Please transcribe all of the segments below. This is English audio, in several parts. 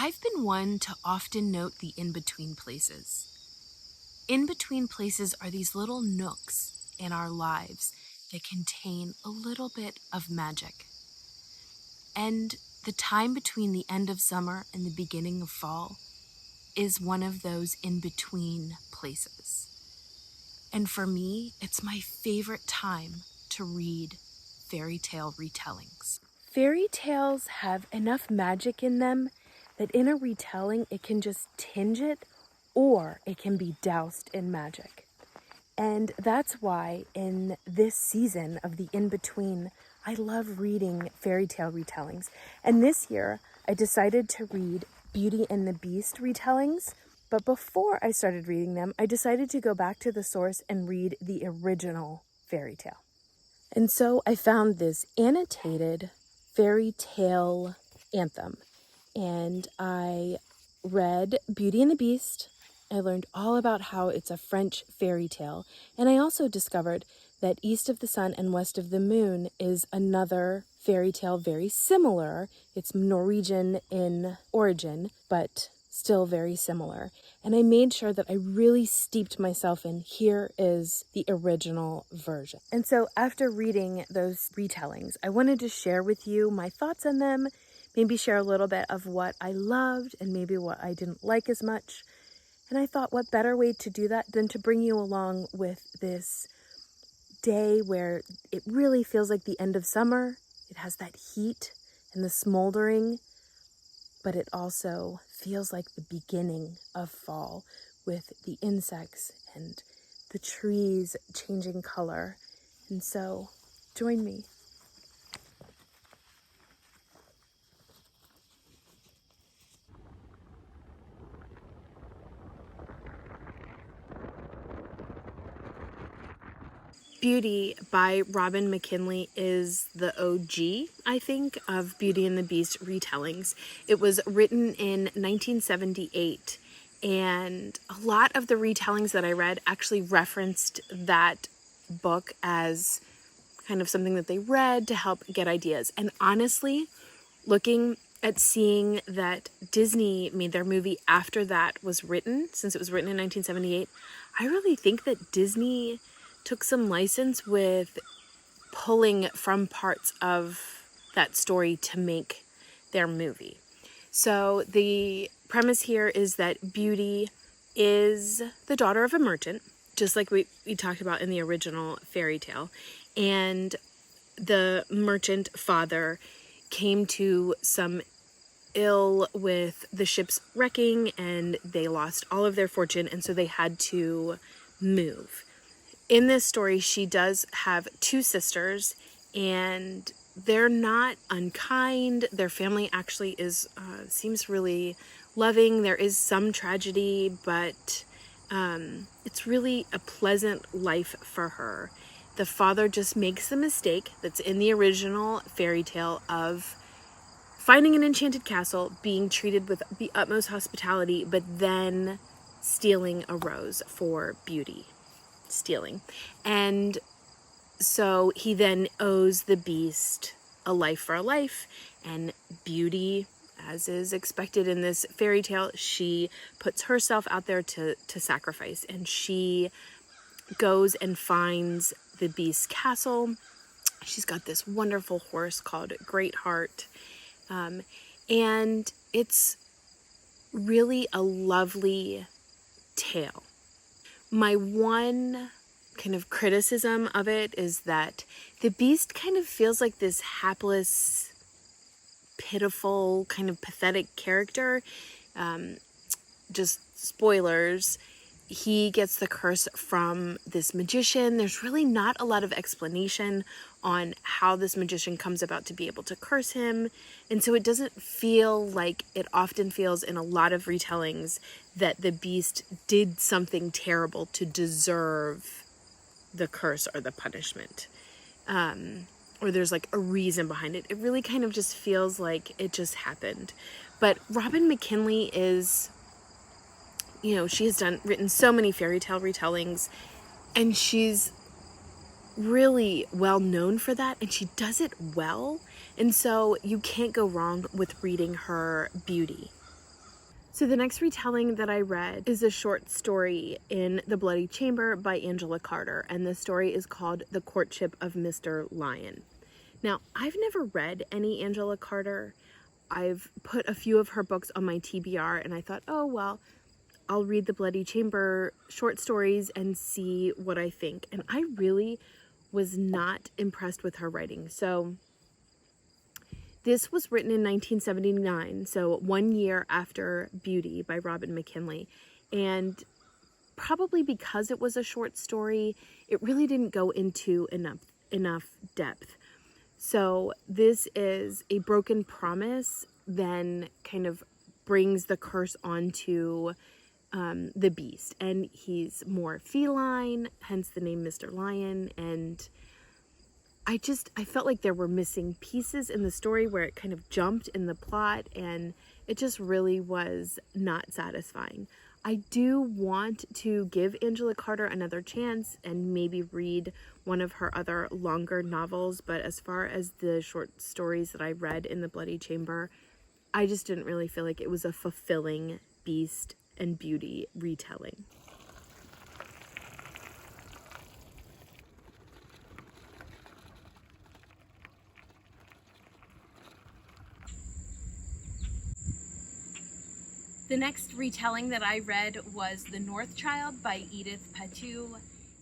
I've been one to often note the in-between places. In-between places are these little nooks in our lives that contain a little bit of magic. And the time between the end of summer and the beginning of fall is one of those in-between places. And for me, it's my favorite time to read fairy tale retellings. Fairy tales have enough magic in them that in a retelling, it can just tinge it or it can be doused in magic. And that's why in this season of the in-between, I love reading fairy tale retellings. And this year, I decided to read Beauty and the Beast retellings. But before I started reading them, I decided to go back to the source and read the original fairy tale. And so I found this annotated fairy tale anthem. And I read Beauty and the Beast. I learned all about how it's a French fairy tale. And I also discovered that East of the Sun and West of the Moon is another fairy tale very similar. It's Norwegian in origin, but still very similar. And I made sure that I really steeped myself in here is the original version. And so after reading those retellings, I wanted to share with you my thoughts on them, maybe share a little bit of what I loved and maybe what I didn't like as much. And I thought, what better way to do that than to bring you along with this day where it really feels like the end of summer. It has that heat and the smoldering, but it also feels like the beginning of fall with the insects and the trees changing color. And so, join me. Beauty by Robin McKinley is the OG, I think, of Beauty and the Beast retellings. It was written in 1978, and a lot of the retellings that I read actually referenced that book as kind of something that they read to help get ideas. And honestly, looking at seeing that Disney made their movie after that was written, since it was written in 1978, I really think that Disney took some license with pulling from parts of that story to make their movie. So the premise here is that Beauty is the daughter of a merchant, just like we talked about in the original fairy tale. And the merchant father came to some ill with the ship's wrecking and they lost all of their fortune, and so they had to move. In this story, she does have two sisters, and they're not unkind. Their family actually is seems really loving. There is some tragedy, but it's really a pleasant life for her. The father just makes the mistake that's in the original fairy tale of finding an enchanted castle, being treated with the utmost hospitality, but then stealing a rose for Beauty. Stealing. And so he then owes the Beast a life for a life, and Beauty, as is expected in this fairy tale, she puts herself out there to sacrifice, and she goes and finds the Beast's castle. She's got this wonderful horse called Greatheart, and it's really a lovely tale. My one kind of criticism of it is that the Beast kind of feels like this hapless, pitiful, kind of pathetic character. Just spoilers, he gets the curse from this magician. There's really not a lot of explanation on how this magician comes about to be able to curse him. And so it doesn't feel like it often feels in a lot of retellings that the Beast did something terrible to deserve the curse or the punishment. Or there's like a reason behind it. It really kind of just feels like it just happened. But Robin McKinley is, you know, she has written so many fairy tale retellings, and she's really well known for that, and she does it well. And so you can't go wrong with reading her Beauty. So the next retelling that I read is a short story in The Bloody Chamber by Angela Carter, and the story is called The Courtship of Mr. Lion. Now, I've never read any Angela Carter. I've put a few of her books on my TBR, and I thought, oh, well, I'll read the Bloody Chamber short stories and see what I think. And I really was not impressed with her writing. So this was written in 1979, so 1 year after Beauty by Robin McKinley. And probably because it was a short story, it really didn't go into enough depth. So this is a broken promise, then kind of brings the curse onto the beast. And he's more feline, hence the name Mr. Lion. And I felt like there were missing pieces in the story where it kind of jumped in the plot, and it just really was not satisfying. I do want to give Angela Carter another chance and maybe read one of her other longer novels, but as far as the short stories that I read in The Bloody Chamber, I just didn't really feel like it was a fulfilling Beast and Beauty retelling. The next retelling that I read was The North Child by Edith Patu.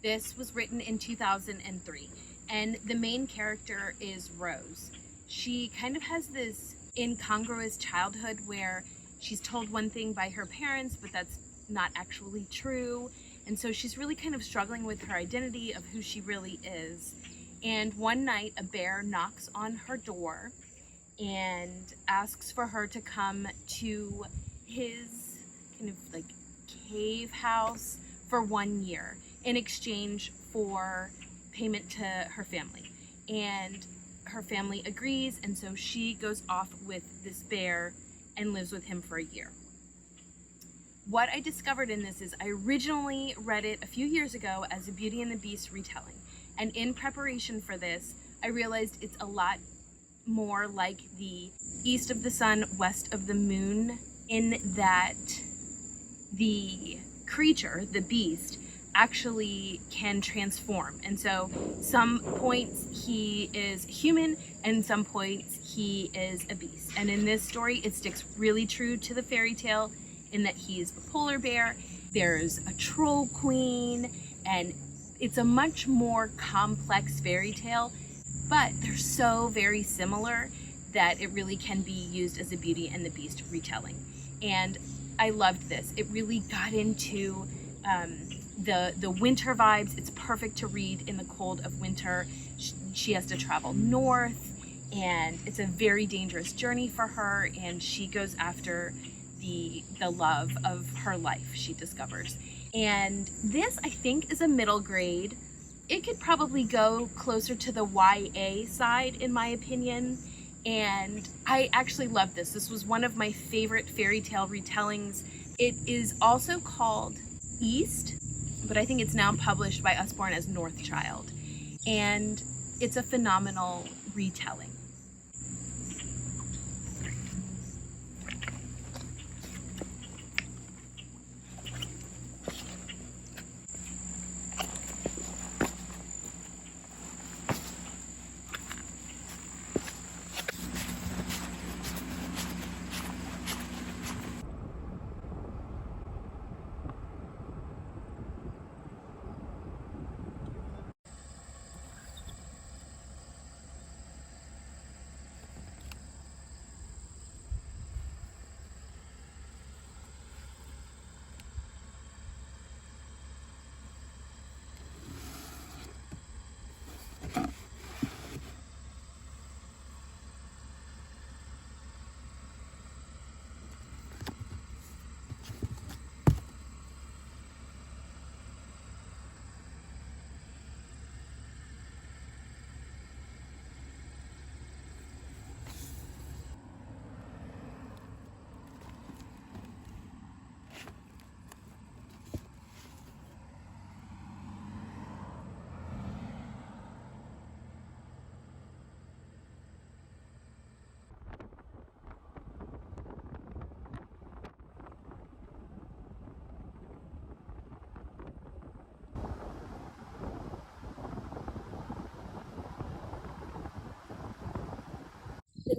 This was written in 2003, and the main character is Rose. She kind of has this incongruous childhood where she's told one thing by her parents, but that's not actually true. And so she's really kind of struggling with her identity of who she really is. And one night a bear knocks on her door and asks for her to come to his kind of like cave house for 1 year in exchange for payment to her family. And her family agrees, and so she goes off with this bear and lives with him for a year. What I discovered in this is I originally read it a few years ago as a Beauty and the Beast retelling, and in preparation for this I realized it's a lot more like the East of the Sun, West of the Moon, in that the creature, the beast, actually can transform. And so some points he is human and some points he is a beast. And in this story it sticks really true to the fairy tale in that he's a polar bear, there's a troll queen, and it's a much more complex fairy tale, but they're so very similar that it really can be used as a Beauty and the Beast retelling. And I loved this. It really got into the winter vibes. It's perfect to read in the cold of winter. She has to travel north, and it's a very dangerous journey for her, and she goes after the love of her life, she discovers. And this, I think, is a middle grade. It could probably go closer to the YA side, in my opinion. And I actually love this. This was one of my favorite fairy tale retellings. It is also called East, but I think it's now published by Usborne as North Child. And it's a phenomenal retelling.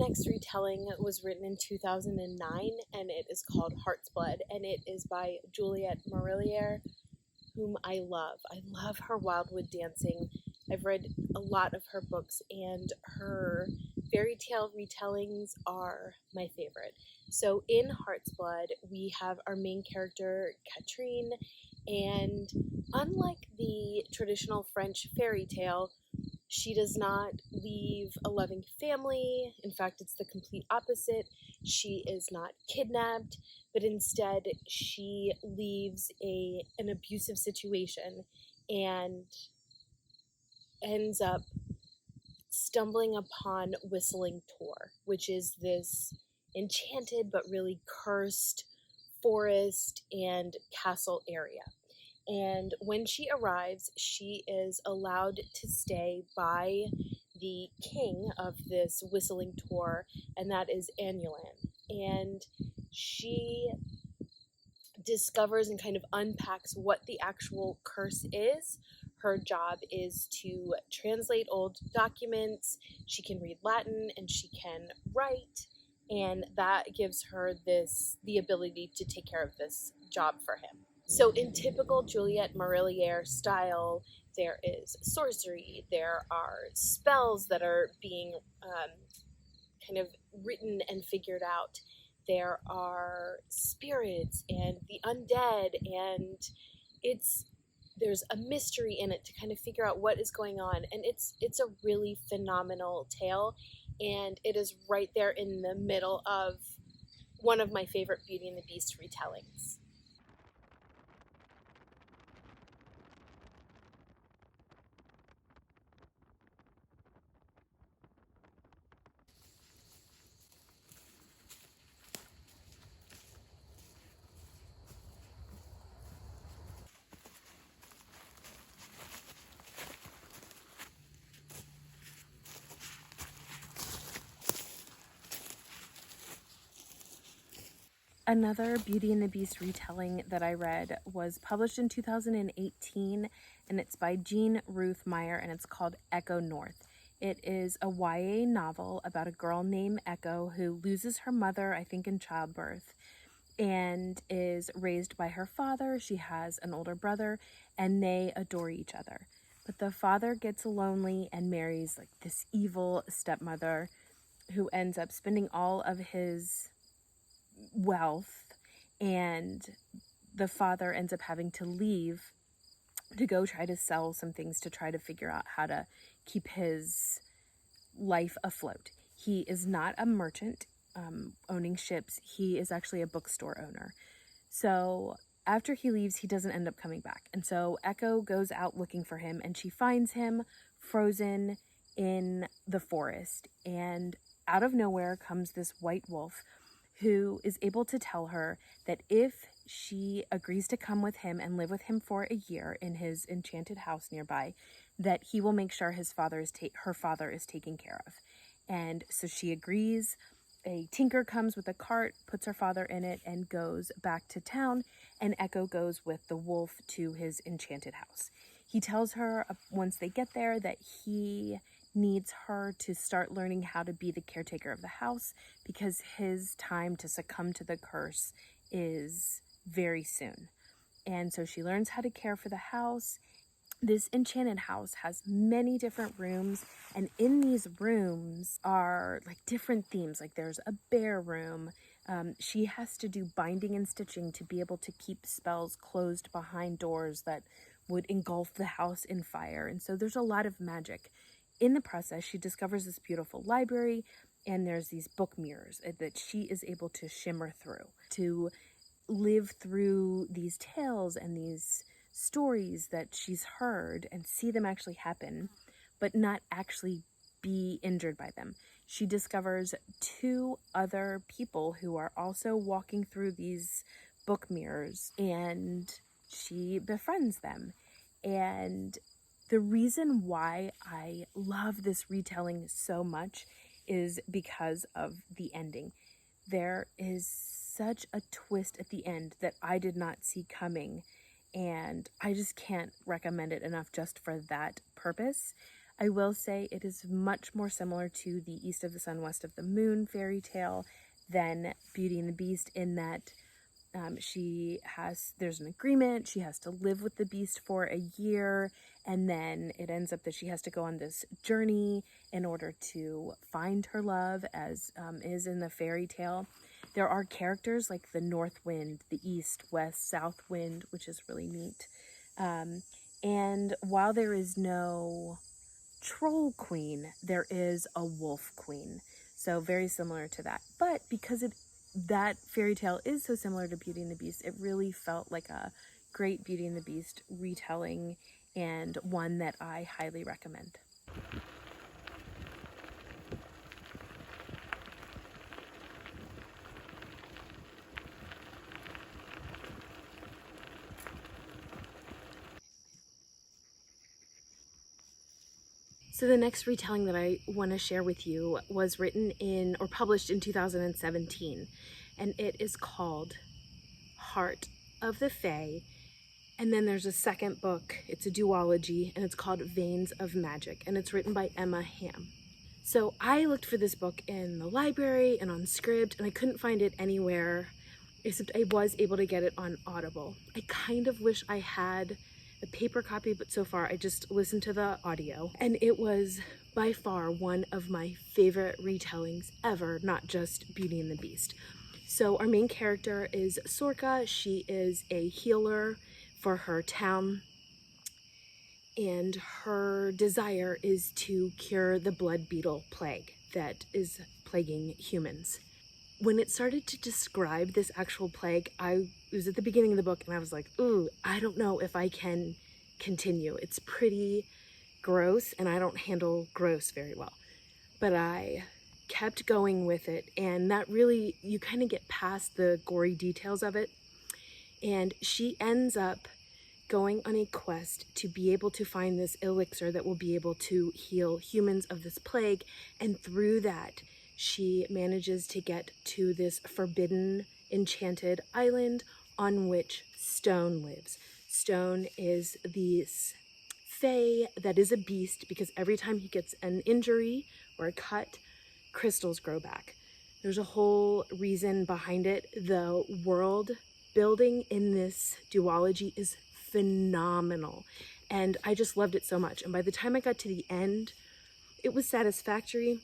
next retelling was written in 2009, and it is called Heartsblood, and it is by Juliette Marillier, whom I love. I love her Wildwood dancing. I've read a lot of her books, and her fairy tale retellings are my favorite. So in Heartsblood, we have our main character, Katrine, and unlike the traditional French fairy tale, she does not leave a loving family. In fact, it's the complete opposite. She is not kidnapped, but instead she leaves an abusive situation and ends up stumbling upon Whistling Tor, which is this enchanted but really cursed forest and castle area. And when she arrives, she is allowed to stay by the king of this Whistling Tor, and that is Annulan. And she discovers and kind of unpacks what the actual curse is. Her job is to translate old documents. She can read Latin and she can write, and that gives her the ability to take care of this job for him. So in typical Juliette Marillier style, there is sorcery, there are spells that are being kind of written and figured out. There are spirits and the undead, and there's a mystery in it to kind of figure out what is going on, and it's a really phenomenal tale, and it is right there in the middle of one of my favorite Beauty and the Beast retellings. Another Beauty and the Beast retelling that I read was published in 2018, and it's by Jean Ruth Meyer, and it's called Echo North. It is a YA novel about a girl named Echo who loses her mother, I think in childbirth, and is raised by her father. She has an older brother, and they adore each other. But the father gets lonely and marries like this evil stepmother who ends up spending all of his wealth, and the father ends up having to leave to go try to sell some things to try to figure out how to keep his life afloat. He is not a merchant owning ships. He is actually a bookstore owner. So after he leaves, he doesn't end up coming back. And so Echo goes out looking for him, and she finds him frozen in the forest. And out of nowhere comes this white wolf who is able to tell her that if she agrees to come with him and live with him for a year in his enchanted house nearby, that he will make sure her father is taken care of. And so she agrees. A tinker comes with a cart, puts her father in it, and goes back to town, and Echo goes with the wolf to his enchanted house. He tells her once they get there that he needs her to start learning how to be the caretaker of the house because his time to succumb to the curse is very soon. And so she learns how to care for the house. This enchanted house has many different rooms, and in these rooms are like different themes. Like there's a bear room. She has to do binding and stitching to be able to keep spells closed behind doors that would engulf the house in fire. And so there's a lot of magic. In the process, she discovers this beautiful library, and there's these book mirrors that she is able to shimmer through to live through these tales and these stories that she's heard and see them actually happen, but not actually be injured by them. She discovers two other people who are also walking through these book mirrors, and she befriends them. And the reason why I love this retelling so much is because of the ending. There is such a twist at the end that I did not see coming, and I just can't recommend it enough just for that purpose. I will say it is much more similar to the East of the Sun, West of the Moon fairy tale than Beauty and the Beast, in that there's an agreement, she has to live with the beast for a year, and then it ends up that she has to go on this journey in order to find her love, as is in the fairy tale. There are characters like the North Wind, the East, West, South Wind, which is really neat. And while there is no troll queen, there is a wolf queen. So very similar to that. But because that fairy tale is so similar to Beauty and the Beast, it really felt like a great Beauty and the Beast retelling, and one that I highly recommend. So the next retelling that I want to share with you was written in, or published in 2017, and it is called Heart of the Fae. And then there's a second book, it's a duology, and it's called Veins of Magic, and it's written by Emma Hamm. So I looked for this book in the library and on Scribd, and I couldn't find it anywhere, except I was able to get it on Audible. I kind of wish I had a paper copy, but so far I just listened to the audio, and it was by far one of my favorite retellings ever, not just Beauty and the Beast. So our main character is Sorka. She is a healer for her town, and her desire is to cure the blood beetle plague that is plaguing humans. When it started to describe this actual plague, it was at the beginning of the book, and I was like, ooh, I don't know if I can continue. It's pretty gross, and I don't handle gross very well. But I kept going with it, and that really, you kind of get past the gory details of it. And she ends up going on a quest to be able to find this elixir that will be able to heal humans of this plague, and through that, she manages to get to this forbidden, enchanted island on which Stone lives. Stone is this fae that is a beast, because every time he gets an injury or a cut, crystals grow back. There's a whole reason behind it. The world building in this duology is phenomenal, and I just loved it so much. And by the time I got to the end, it was satisfactory,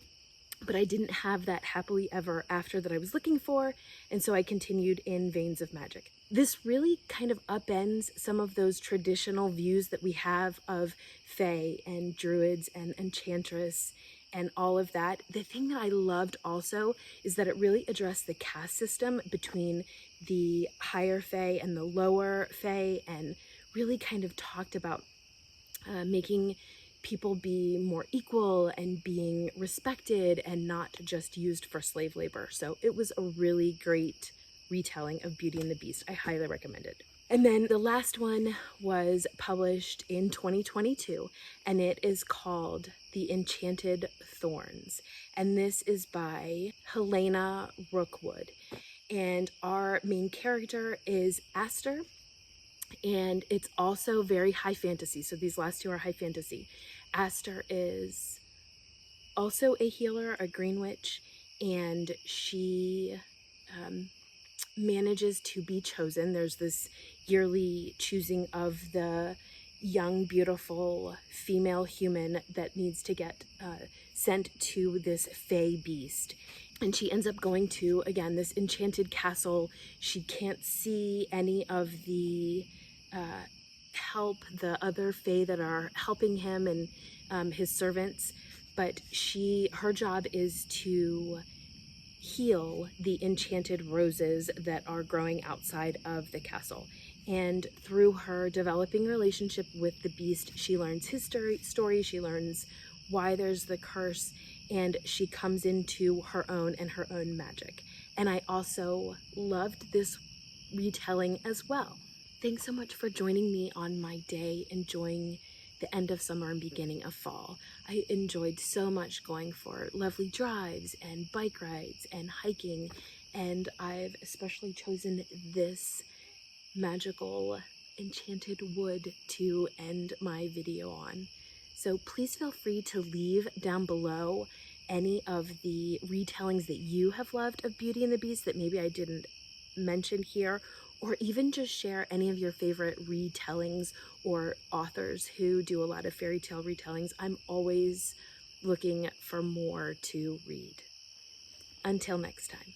but I didn't have that happily ever after that I was looking for, and so I continued in Veins of Magic. This really kind of upends some of those traditional views that we have of fae and druids and enchantress and all of that. The thing that I loved also is that it really addressed the caste system between the higher fae and the lower fae, and really kind of talked about making people be more equal and being respected and not just used for slave labor. So it was a really great retelling of Beauty and the Beast. I highly recommend it. And then the last one was published in 2022, and it is called The Enchanted Thorns. And this is by Helena Rookwood. And our main character is Aster, and it's also very high fantasy. So these last two are high fantasy. Aster is also a healer, a green witch, and she manages to be chosen. There's this yearly choosing of the young, beautiful female human that needs to get sent to this fae beast. And she ends up going to, again, this enchanted castle. She can't see any of the help, the other fae that are helping him and his servants, but her job is to heal the enchanted roses that are growing outside of the castle. And through her developing relationship with the beast, she learns his story, she learns why there's the curse, and she comes into her own and her own magic. And I also loved this retelling as well. Thanks so much for joining me on my day enjoying the end of summer and beginning of fall. I enjoyed so much going for lovely drives and bike rides and hiking, and I've especially chosen this magical enchanted wood to end my video on. So please feel free to leave down below any of the retellings that you have loved of Beauty and the Beast that maybe I didn't mention here, or even just share any of your favorite retellings or authors who do a lot of fairy tale retellings. I'm always looking for more to read. Until next time.